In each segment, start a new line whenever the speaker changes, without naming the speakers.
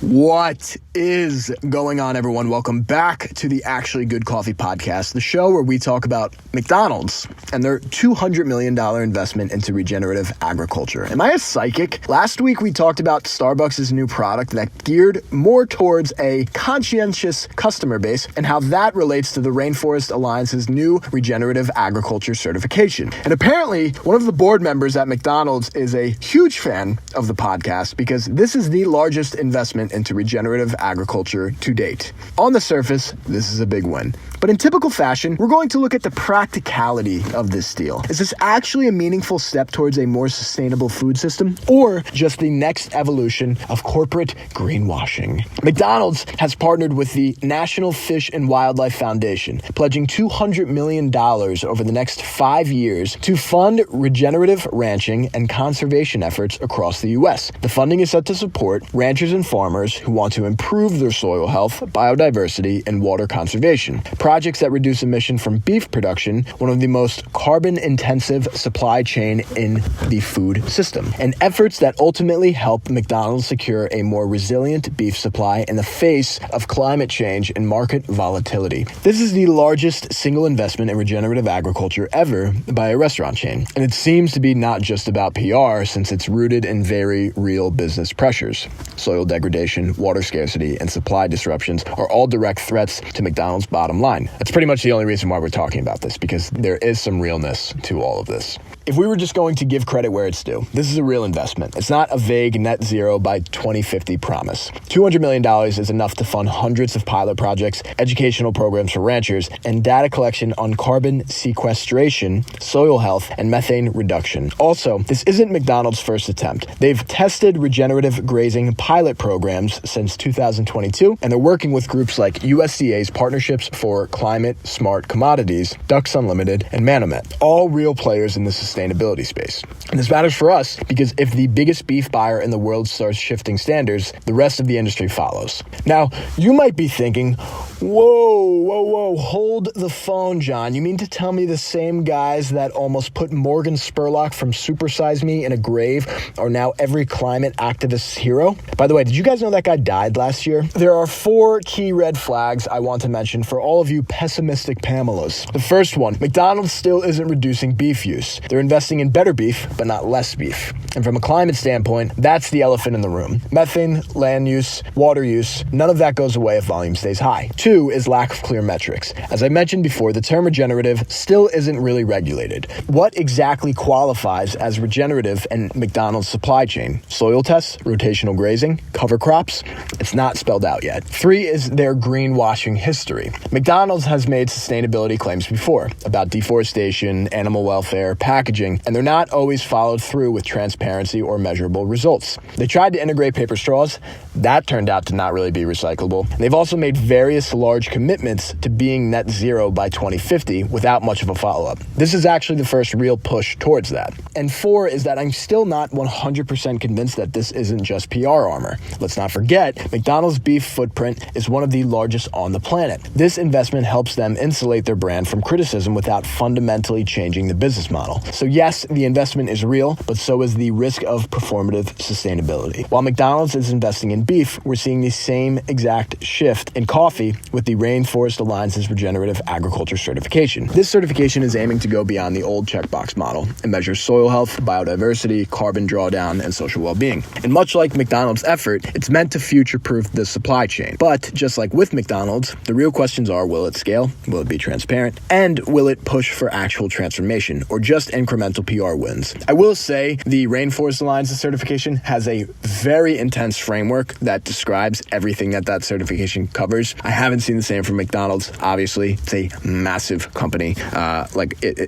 What is going on, everyone? Welcome back to the Actually Good Coffee podcast, the show where we talk about McDonald's and their $200 million investment into regenerative agriculture. Am I a psychic? Last week, we talked about Starbucks' new product that geared more towards a conscientious customer base and how that relates to the Rainforest Alliance's new regenerative agriculture certification. And apparently, one of the board members at McDonald's is a huge fan of the podcast because this is the largest investment into regenerative agriculture to date. On the surface, this is a big win. But in typical fashion, we're going to look at the practicality of this deal. Is this actually a meaningful step towards a more sustainable food system, or just the next evolution of corporate greenwashing? McDonald's has partnered with the National Fish and Wildlife Foundation, pledging $200 million over the next 5 years to fund regenerative ranching and conservation efforts across the U.S. The funding is set to support ranchers and farmers who want to improve their soil health, biodiversity, and water conservation. Projects that reduce emission from beef production, one of the most carbon-intensive supply chain in the food system, and efforts that ultimately help McDonald's secure a more resilient beef supply in the face of climate change and market volatility. This is the largest single investment in regenerative agriculture ever by a restaurant chain, and it seems to be not just about PR since it's rooted in very real business pressures. Soil degradation, water scarcity, and supply disruptions are all direct threats to McDonald's bottom line. That's pretty much the only reason why we're talking about this, because there is some realness to all of this. If we were just going to give credit where it's due, this is a real investment. It's not a vague net zero by 2050 promise. $200 million is enough to fund hundreds of pilot projects, educational programs for ranchers, and data collection on carbon sequestration, soil health, and methane reduction. Also, this isn't McDonald's first attempt. They've tested regenerative grazing pilot programs since 2022, and they're working with groups like USDA's Partnerships for Climate Smart Commodities, Ducks Unlimited, and Manomet, all real players in the sustainability space. And this matters for us because if the biggest beef buyer in the world starts shifting standards, the rest of the industry follows. Now, you might be thinking, whoa, hold the phone, John. You mean to tell me the same guys that almost put Morgan Spurlock from Super Size Me in a grave are now every climate activist's hero? By the way, did you guys know that guy died last year? There are 4 key red flags I want to mention for all of you pessimistic Pamelas. The first one, McDonald's still isn't reducing beef use. They're investing in better beef, but not less beef. And from a climate standpoint, that's the elephant in the room. Methane, land use, water use, none of that goes away if volume stays high. 2 is lack of clear metrics. As I mentioned before, the term regenerative still isn't really regulated. What exactly qualifies as regenerative in McDonald's supply chain? Soil tests, rotational grazing, cover crops? It's not spelled out yet. 3 is their greenwashing history. McDonald's has made sustainability claims before about deforestation, animal welfare, packaging, and they're not always followed through with transparency or measurable results. They tried to integrate paper straws. That turned out to not really be recyclable. And they've also made various large commitments to being net zero by 2050 without much of a follow-up. This is actually the first real push towards that. And 4 is that I'm still not 100% convinced that this isn't just PR armor. Let's not forget, McDonald's beef footprint is one of the largest on the planet. This investment helps them insulate their brand from criticism without fundamentally changing the business model. So yes, the investment is real, but so is the risk of performative sustainability. While McDonald's is investing in beef, we're seeing the same exact shift in coffee with the Rainforest Alliance's Regenerative Agriculture certification. This certification is aiming to go beyond the old checkbox model and measures soil health, biodiversity, carbon drawdown, and social well-being. And much like McDonald's effort, it's meant to future-proof the supply chain. But just like with McDonald's, the real questions are, will it scale? Will it be transparent? And will it push for actual transformation or just incremental PR wins? I will say the Rainforest Alliance certification has a very intense framework that describes everything that certification covers. I haven't seen the same from McDonald's. Obviously, it's a massive company.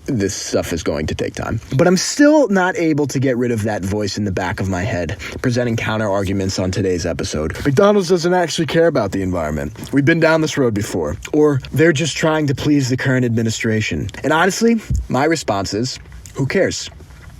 This stuff is going to take time. But I'm still not able to get rid of that voice in the back of my head, presenting counter arguments on today's episode. McDonald's doesn't actually care about the environment. We've been down this road before. Or they're just trying to please the current administration. And honestly, my response is, who cares?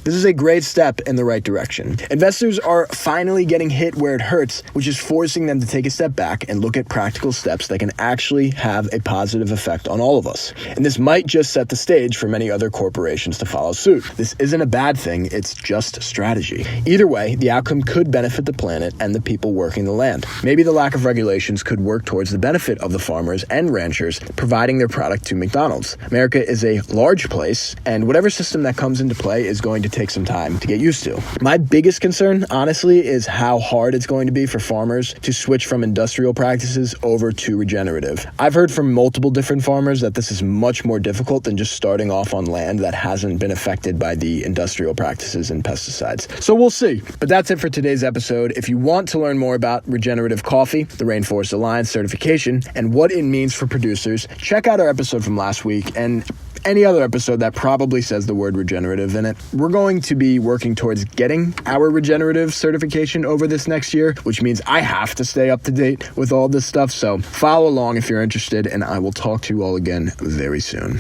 This is a great step in the right direction. Investors are finally getting hit where it hurts, which is forcing them to take a step back and look at practical steps that can actually have a positive effect on all of us. And this might just set the stage for many other corporations to follow suit. This isn't a bad thing, it's just strategy. Either way, the outcome could benefit the planet and the people working the land. Maybe the lack of regulations could work towards the benefit of the farmers and ranchers providing their product to McDonald's. America is a large place, and whatever system that comes into play is going to take some time to get used to. My biggest concern, honestly, is how hard it's going to be for farmers to switch from industrial practices over to regenerative. I've heard from multiple different farmers that this is much more difficult than just starting off on land that hasn't been affected by the industrial practices and pesticides. So we'll see. But that's it for today's episode. If you want to learn more about regenerative coffee, the Rainforest Alliance certification, and what it means for producers, check out our episode from last week and any other episode that probably says the word regenerative in it. We're going to be working towards getting our regenerative certification over this next year, which means I have to stay up to date with all this stuff. So follow along if you're interested, and I will talk to you all again very soon.